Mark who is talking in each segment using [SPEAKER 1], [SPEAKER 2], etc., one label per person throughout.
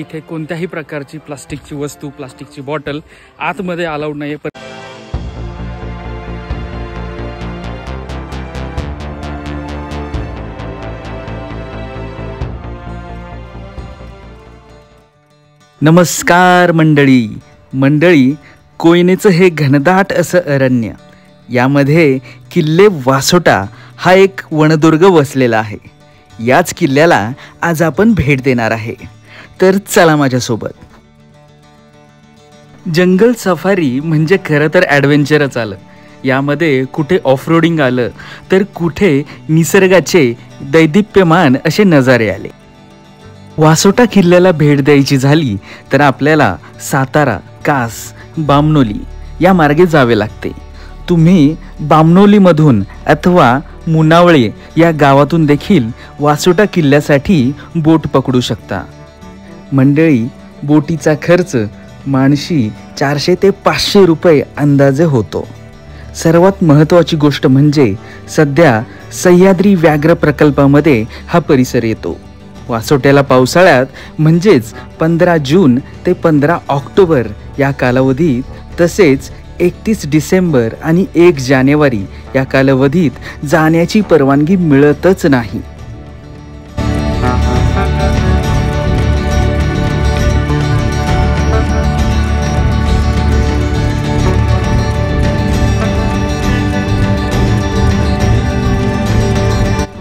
[SPEAKER 1] इथे कोणत्याही प्रकारची प्लास्टिकची वस्तू, प्लास्टिकची बॉटल आतमध्ये अलाउड नाही आहे।
[SPEAKER 2] नमस्कार मंडळी, कोयनेचं हे घनदाट असं अरण्य, यामध्ये किल्ले वासोटा हा एक वनदुर्ग वसलेला आहे। याच किल्ल्याला आज आपण भेट देणार आहे, तर चला माझ्यासोबत। जंगल सफारी म्हणजे खरं तर ॲडव्हेंचरच आलं। यामध्ये कुठे ऑफरोडिंग आलं तर कुठे निसर्गाचे दैदिप्यमान असे नजारे आले। वासोटा किल्ल्याला भेट द्यायची झाली तर आपल्याला सातारा, कास, बामनोली या मार्गे जावे लागते। तुम्ही बामनोलीमधून अथवा मुनावळे या गावातून देखील वासोटा किल्ल्यासाठी बोट पकडू शकता। मंडळी, बोटीचा खर्च माणशी 400 ते 500 रुपये अंदाजे होतो। सर्वात महत्त्वाची गोष्ट म्हणजे सध्या सह्याद्री व्याघ्र प्रकल्पामध्ये हा परिसर येतो। वासोट्याला पावसाळ्यात म्हणजेच 15 जून ते 15 ऑक्टोबर या कालावधीत, तसेच 31 डिसेंबर आणि 1 जानेवारी या कालावधीत जाण्याची परवानगी मिळतच नाही।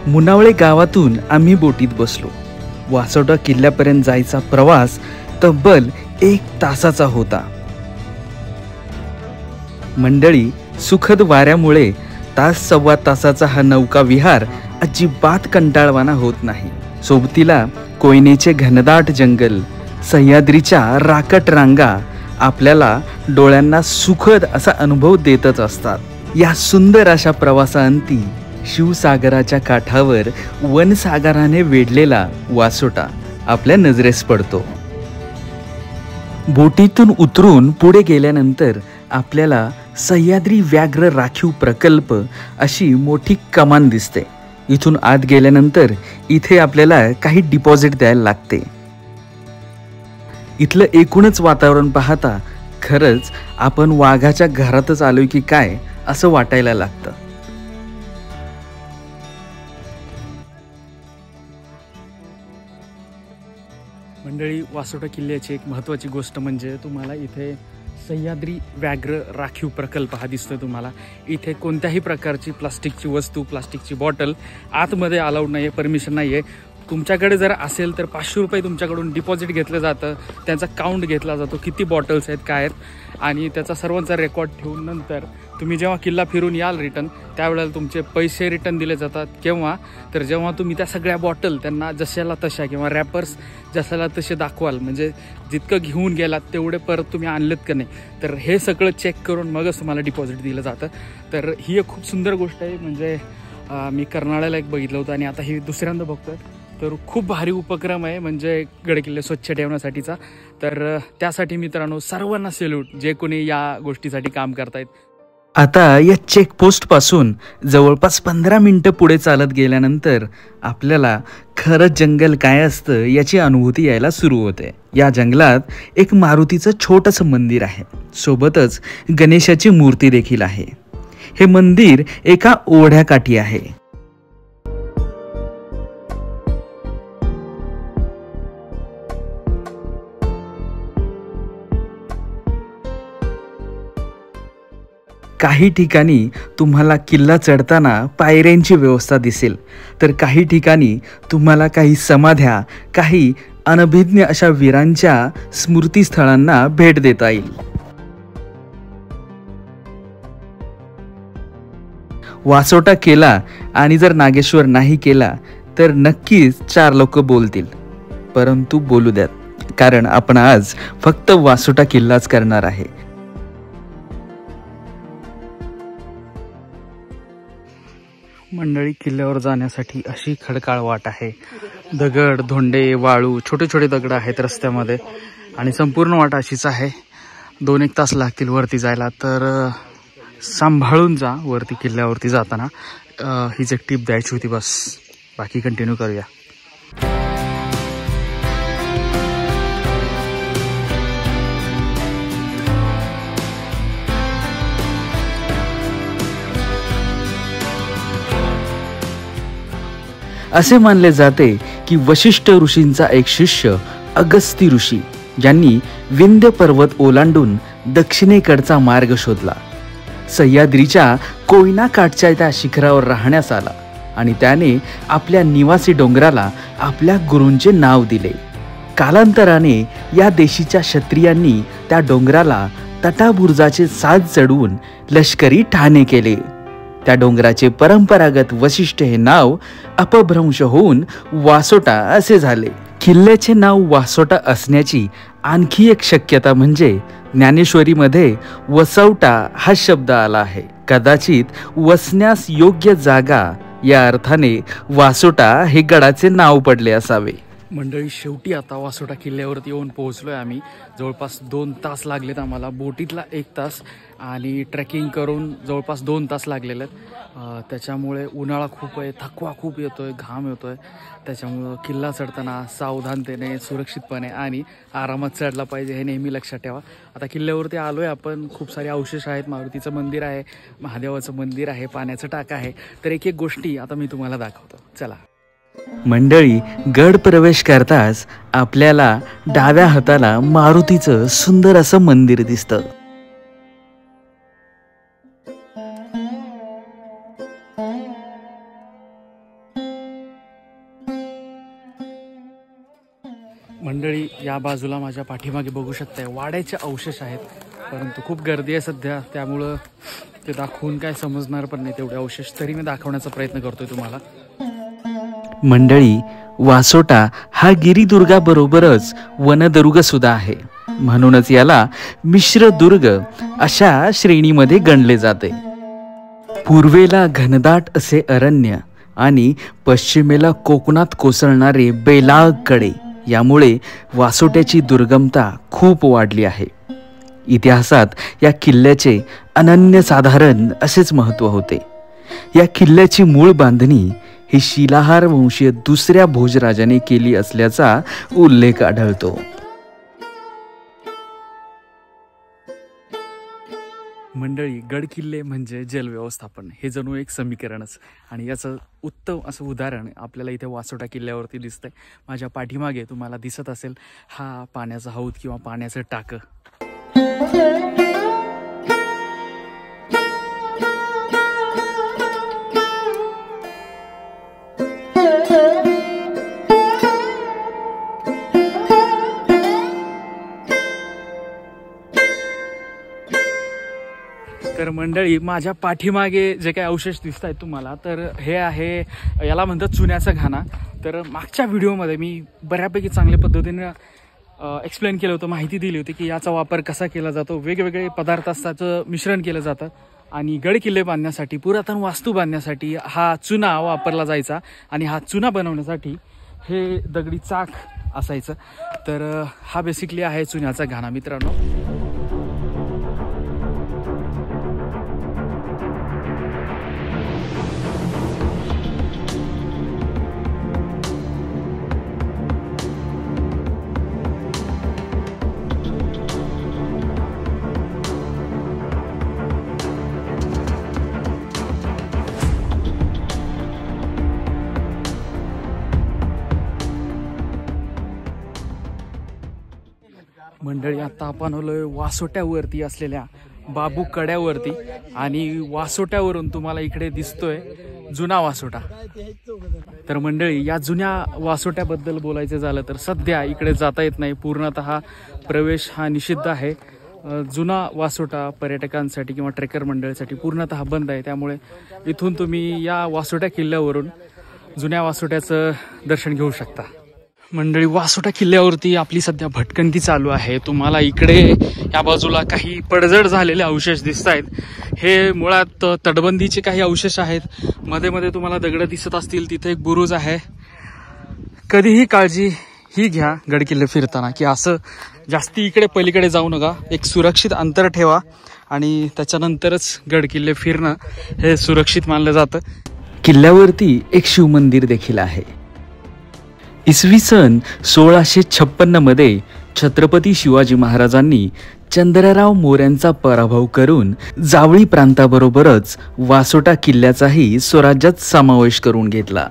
[SPEAKER 2] मुनावळे गावातून आम्ही बोटीत बसलो। वासोटा किल्ल्यापर्यंत जायचा प्रवास तब्बल 1 तासाचा होता। मंडळी, सुखद वाऱ्यामुळे तास सव्वा तासाचा हा नौका विहार अजिबात कंटाळवाना होत नाही। सोबतीला कोयनेचे घनदाट जंगल, सह्याद्रीच्या राकट रांगा आपल्याला डोळ्यांना सुखद असा अनुभव देतच असतात। या सुंदर अशा प्रवासाअंती शिवसागराच्या काठावर वनसागराने वेढलेला वासोटा आपल्या नजरेस पडतो। बोटीतून उतरून पुढे गेल्यानंतर आपल्याला सह्याद्री व्याघ्र राखीव प्रकल्प अशी मोठी कमान दिसते। इथून आत गेल्यानंतर इथे आपल्याला काही डिपॉझिट द्यायला लागते। इथलं एकूणच वातावरण पाहता खरंच आपण वाघाच्या घरातच आलोय की काय असं वाटायला लागतं।
[SPEAKER 1] मंडळी, वासोटा किल्ल्याची एक महत्त्वाची गोष्ट म्हणजे तुम्हाला इथे सह्याद्री व्याघ्र राखीव प्रकल्प हा दिसतोय तुम्हाला। इथे कोणत्याही प्रकारची प्लास्टिकची वस्तू, प्लास्टिकची बॉटल आतमध्ये अलाउड नाही आहे, परमिशन नाही आहे। तुमच्याकडे जर असेल तर 500 रुपये तुमच्याकडून डिपॉझिट घेतलं जातं, त्यांचा काउंट घेतला जातो, किती बॉटल्स आहेत, काय आहेत, आणि त्याचा सर्वांचा रेकॉर्ड ठेवून नंतर तुम्ही जेव्हा किल्ला फिरून याल रिटर्न, त्यावेळेला तुमचे पैसे रिटर्न दिले जातात। केव्हा तर जेव्हा तुम्ही त्या सगळ्या बॉटल त्यांना जशाला तशा किंवा रॅपर्स जशाला तसे दाखवाल, म्हणजे जितकं घेऊन गेलात तेवढे परत तुम्ही आणलेत का नाही, तर हे सगळं चेक करून मगच तुम्हाला डिपॉझिट दिलं जातं। तर ही एक खूप सुंदर गोष्ट आहे। म्हणजे मी कर्नाळ्याला एक बघितलं होतं आणि आता ही दुसऱ्यांदा बघतोय, तर खूप भारी उपक्रम आहे म्हणजे गडकिल्ले स्वच्छ ठेवण्यासाठीचा। तर त्यासाठी मित्रांनो सर्वांना सॅल्यूट, जे कोणी या गोष्टीसाठी काम करतायत।
[SPEAKER 2] आता या चेकपोस्ट पासून जवळपास 15 मिनिटं पुढे चालत गेल्यानंतर आपल्याला खरं जंगल काय असतं याची अनुभूती यायला सुरू होते। या जंगलात एक मारुतीचं छोटंसं मंदिर आहे, सोबतच गणेशाची मूर्ती देखील आहे। हे मंदिर एका ओढ्याकाठी आहे। काही ठिकाणी तुम्हाला किल्ला चढताना पायऱ्यांची व्यवस्था दिसेल, तर काही ठिकाणी तुम्हाला काही समाध्या, काही अनभिज्ञ अशा वीरांच्या स्मृतीस्थळांना भेट देता येईल। वासोटा केला आणि जर नागेश्वर नाही केला तर नक्कीच 4 लोक बोलतील, परंतु बोलू द्यात, कारण आपण आज फक्त वासोटा किल्लाच करणार आहे।
[SPEAKER 1] मंडळी, किल्ल्यावर जाण्यासाठी अशी खडकाळ वाट आहे। दगड, धोंडे, वाळू, छोटे छोटे दगड आहेत रस्त्यामध्ये आणि संपूर्ण वाट अशीच आहे। 2-1 तास लागतील वरती जायला, तर सांभाळून जा वरती किल्ल्यावरती जाताना। हीच एक टिप द्यायची होती बस, बाकी कंटिन्यू करूया।
[SPEAKER 2] असे मानले जाते की वशिष्ठ ऋषींचा एक शिष्य अगस्ती ऋषी यांनी विंध्य पर्वत ओलांडून दक्षिणेकडचा मार्ग शोधला. सह्याद्रीच्या कोयना काठच्या त्या शिखरावर राहण्यास आला आणि त्याने आपल्या निवासी डोंगराला आपल्या गुरूंचे नाव दिले. कालांतराने या देशीच्या क्षत्रियांनी त्या डोंगराला तटाबुर्जाचे साज चढवून लष्करी ठाणे केले. त्या डोंगराचे परंपरागत वशिष्ठ हे नाव अपभ्रंश होऊन वासोटा असे झाले. किल्ल्याचे नाव वासोटा असण्याची आणखी एक शक्यता म्हणजे ज्ञानेश्वरीमध्ये वसवटा हा शब्द आला आहे. कदाचित वसण्यास योग्य जागा या अर्थाने वासोटा हे गडाचे नाव पडले असावे.
[SPEAKER 1] मंडळी, शेवटी आता वासोटा किल्ल्यावरती येऊन पोहोचलोय आम्ही. जवळपास 2 तास लागलेत आम्हाला. बोटीतला 1 तास आणि ट्रेकिंग करून जवळपास 2 तास लागलेले आहेत. त्याच्यामुळे उन्हाळा खूप आहे, थकवा खूप येतोय, घाम येतोय. त्याच्यामुळं किल्ला चढताना सावधानतेने, सुरक्षितपणे आणि आरामात चढला पाहिजे हे नेहमी लक्षात ठेवा. आता किल्ल्यावरती आलोय आपण. खूप सारे अवशेष आहेत. मारुतीचं मंदिर आहे, महादेवाचं मंदिर आहे, पाण्याचं टाक आहे. तर एक एक गोष्टी आता मी तुम्हाला दाखवतो. चला.
[SPEAKER 2] मंडळी, गड प्रवेश करताच आपल्याला डाव्या हाताला मारुतीचं सुंदर असं मंदिर दिसतं.
[SPEAKER 1] मंडळी, या बाजूला माझ्या पाठीमागे बघू शकताय वाड्याचे अवशेष आहेत, परंतु खूप गर्दी आहे सध्या, त्यामुळं ते दाखवून काय समजणार पण नाही तेवढे अवशेष. तरी मी दाखवण्याचा प्रयत्न करतोय तुम्हाला.
[SPEAKER 2] मंडळी, वासोटा हा गिरिदुर्गाबरोबरच वनदुर्ग सुद्धा आहे. म्हणूनच याला मिश्र दुर्ग अशा श्रेणीमध्ये गणले जाते. पूर्वेला घनदाट असे अरण्य आणि पश्चिमेला कोकणात कोसळणारे बेलाग कडे, यामुळे वासोट्याची दुर्गमता खूप वाढली आहे. इतिहासात या किल्ल्याचे अनन्यसाधारण असेच महत्त्व होते. या किल्ल्याची मूळ बांधणी ही शिलाहार वंशीय दुसऱ्या भोजराजाने केली असल्याचा उल्लेख आढळतो.
[SPEAKER 1] मंडळी, गड किल्ले म्हणजे जल व्यवस्थापन हे जणू एक समीकरणच, आणि याचं उत्तम असं उदाहरण आपल्याला इथे वासोटा किल्ल्यावरती दिसतंय. माझ्या पाठीमागे तुम्हाला दिसत असेल हा पाण्याचा हौद किंवा पाण्याचं टाकं. तर मंडळी, माझ्या पाठीमागे जे काही अवशेष दिसत आहेत तुम्हाला, तर हे आहे, याला म्हणतात चुन्याचा घाणा. तर मागच्या व्हिडिओमध्ये मी बऱ्यापैकी चांगल्या पद्धतीने एक्सप्लेन केलं होतं, माहिती दिली होती की याचा वापर कसा केला जातो. वेगवेगळे पदार्थ असताचं मिश्रण केलं जातं आणि गड किल्ले बांधण्यासाठी, पुरातन वास्तू बांधण्यासाठी हा चुना वापरला जायचा. आणि हा चुना बनवण्यासाठी हे दगडी चाक असायचं. तर हा बेसिकली आहे चुन्याचा घाणा मित्रांनो. मंडळी, आता आपण आलोय वासोट्यावरती असलेल्या बाबू कड्यावरती, आणि वासोट्यावरून तुम्हाला इकडे दिसतोय जुना वासोटा. तर मंडळी, या जुन्या वासोट्याबद्दल बोलायचं झालं तर सध्या इकडे जाता येत नाही. पूर्णतः प्रवेश हा निषिद्ध आहे. जुना वासोटा पर्यटकांसाठी किंवा ट्रेकर मंडळीसाठी पूर्णतः बंद आहे. त्यामुळे इथून तुम्ही या वासोट्या किल्ल्यावरून जुन्या वासोट्याचं दर्शन घेऊ शकता. मंडळी, वासोटा किल्ल्यावरती आपली सध्या भटकंती चालू आहे. तुम्हाला इकडे या बाजूला काही पडझड झालेले अवशेष दिसत आहेत. हे मुळात तटबंदीचे काही अवशेष आहेत. मध्ये मध्ये तुम्हाला दगड दिसत असतील. तिथे एक बुरुज आहे. कधीही काळजी ही घ्या गड किल्ले फिरताना की असं जास्ती इकडे पलीकडे जाऊ नका. एक सुरक्षित अंतर ठेवा आणि त्याच्यानंतरच गड किल्ले फिरणं हे सुरक्षित मानलं जातं.
[SPEAKER 2] किल्ल्यावरती एक शिवमंदिर देखील आहे. इसवी सन 1656 मध्ये छत्रपती शिवाजी महाराजांनी चंद्रराव मोऱ्यांचा पराभव करून जावळी प्रांताबरोबरच वासोटा किल्ल्याचाही स्वराज्यात समावेश करून घेतला.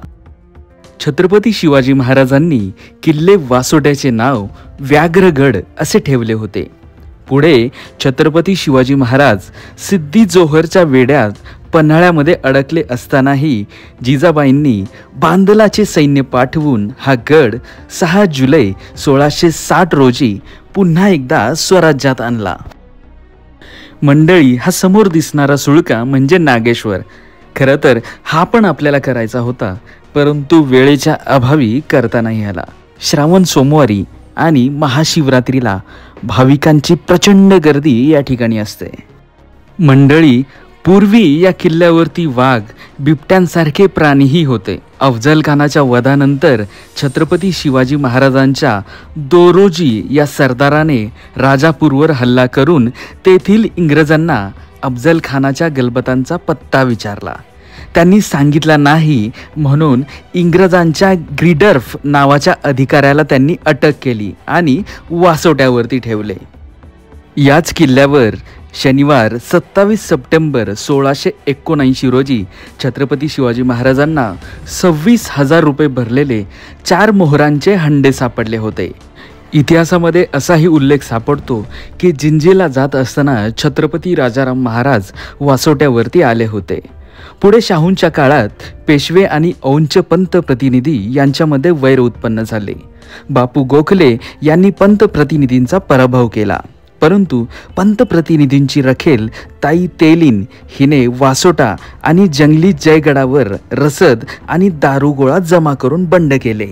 [SPEAKER 2] छत्रपती शिवाजी महाराजांनी किल्ले वासोट्याचे नाव व्याघ्रगड असे ठेवले होते. पुढे छत्रपती शिवाजी महाराज सिद्धी जोहरच्या वेढ्यात पन्हाळ्यामध्ये अडकले असतानाही जिजाबाईंनी बांदलाचे सैन्य पाठवून हा गड 6 जुलै 1660 रोजी पुन्हा एकदा स्वराज्यात आणला. मंडळी, हा समोर दिसणारा सुळका म्हणजे नागेश्वर. खरं तर हा पण आपल्याला करायचा होता, परंतु वेळेच्या अभावी करता नाही आला. श्रावण सोमवारी आणि महाशिवरात्रीला भाविकांची प्रचंड गर्दी या ठिकाणी असते. मंडळी, पूर्वी या किल्ल्यावरती वाघ, बिबट्यांसारखे प्राणीही होते. अफजल खानाच्या वधानंतर छत्रपती शिवाजी महाराजांच्या दोरोजी या सरदाराने राजापूरवर हल्ला करून तेथील इंग्रजांना अफजल खानाच्या गलबतांचा पत्ता विचारला. त्यांनी सांगितला नाही म्हणून इंग्रजांच्या ग्रीडर्फ नावाच्या अधिकाऱ्याला त्यांनी अटक केली आणि वासोट्यावरती ठेवले. याच किल्ल्यावर शनिवार 27 सप्टेंबर 1679 रोजी छत्रपती शिवाजी महाराजांना 26,000 रुपये भरलेले 4 मोहरांचे हंडे सापडले होते. इतिहासामध्ये असाही उल्लेख सापडतो की जिंजीला जात असताना छत्रपती राजाराम महाराज वासोट्यावरती आले होते. पुढे शाहूंच्या काळात पेशवे आणि औंच पंत प्रतिनिधी यांच्यामध्ये वैर उत्पन्न झाले. बापू गोखले यांनी पंत प्रतिनिधींचा पराभव केला, परंतु पंत प्रतिनिधींची रखेल ताई तेलीन हिने वासोटा आणि जंगली जयगडावर रसद आणि दारुगोळा जमा करून बंड केले.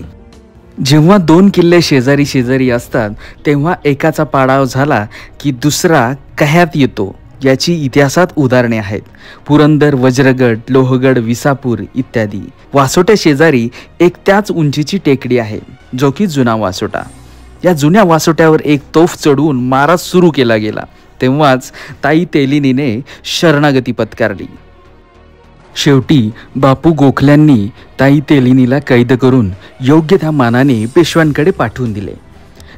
[SPEAKER 2] जेव्हा 2 किल्ले शेजारी शेजारी असतात तेव्हा एकाचा पाडाव झाला की दुसरा कह्यात येतो याची इतिहासात उदाहरणे आहेत. पुरंदर, वज्रगड, लोहगड, विसापूर इत्यादी. वासोट्या शेजारी एक त्याच उंचीची टेकडी आहे जो की जुना वासोटा. या जुन्या वासोट्यावर एक तोफ चढवून मारा सुरू केला गेला. तेव्हाच ताई तेलिनीने शरणागती पत्कारली. शेवटी बापू गोखल्यांनी ताई तेलिनीला कैद करून योग्य त्या मानाने पेशव्यांकडे पाठवून दिले.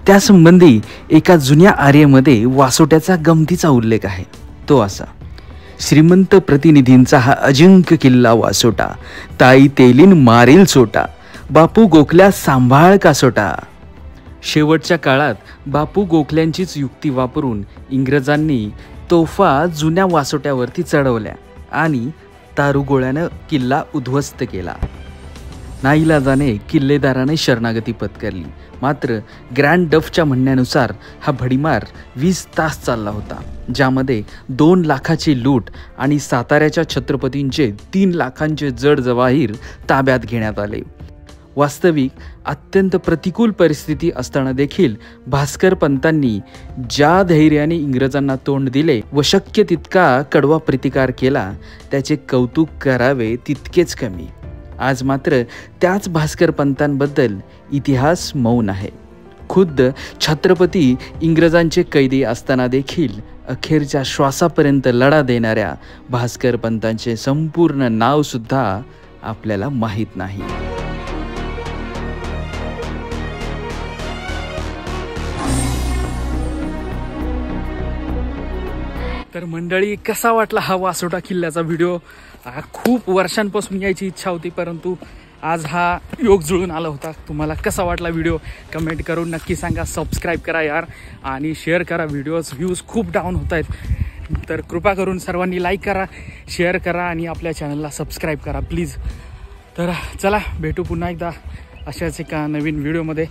[SPEAKER 2] त्यासंबंधी एका जुन्या आर्यमध्ये वासोट्याचा गमतीचा उल्लेख आहे. तो असा: श्रीमंत प्रतिनिधींचा हा अजिंक्य किल्ला वासोटा, ताई तेलीन मारील सोटा, बापू गोखल्या सांभाळ कासोटा. शेवटच्या काळात बापू गोखल्यांचीच युक्ती वापरून इंग्रजांनी तोफा जुन्या वासोट्यावरती चढवल्या आणि दारुगोळ्यानं किल्ला उद्ध्वस्त केला. नाईलाजाने किल्लेदाराने शरणागती पत्करली. मात्र ग्रँड डफच्या म्हणण्यानुसार हा भडीमार 20 तास चालला होता, ज्यामध्ये 2 लाखाची लूट आणि साताऱ्याच्या छत्रपतींचे 3 लाखांचे जड जवाहीर ताब्यात घेण्यात आले. वास्तविक अत्यंत प्रतिकूल परिस्थिती असताना देखील भास्कर पंतांनी ज्या धैर्याने इंग्रजांना तोंड दिले व शक्य तितका कडवा प्रतिकार केला त्याचे कौतुक करावे तितकेच कमी. आज मात्र त्याच भास्कर पंतांबद्दल इतिहास मौन आहे. खुद्द छत्रपती इंग्रजांचे कैदी असताना देखील अखेरच्या श्वासापर्यंत लढा देणाऱ्या भास्कर पंतांचे संपूर्ण नाव सुद्धा आपल्याला माहीत नाही.
[SPEAKER 1] तर मंडळी, कसा वाटला हा वासोटा किल्ल्याचा व्हिडिओ? खूप वर्षांपासून यायची इच्छा होती, परंतु आज हा योग जुळून आला होता. तुम्हाला कसा वाटला व्हिडिओ कमेंट करून नक्की सांगा. सबस्क्राईब करा यार आणि शेअर करा. व्ह्यूज खूप डाऊन होत आहेत, तर कृपा करून सर्वांनी लाईक करा, शेअर करा आणि आपल्या चॅनलला सबस्क्राईब करा प्लीज. तर चला, भेटू पुन्हा एकदा अशाच एका नवीन व्हिडिओमध्ये.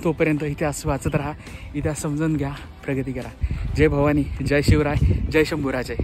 [SPEAKER 1] तोपर्यंत इतिहास वाचत राहा, इतिहास समजून घ्या, प्रगती करा. जय भवानी, जय शिवराय, जय शंभूराजे.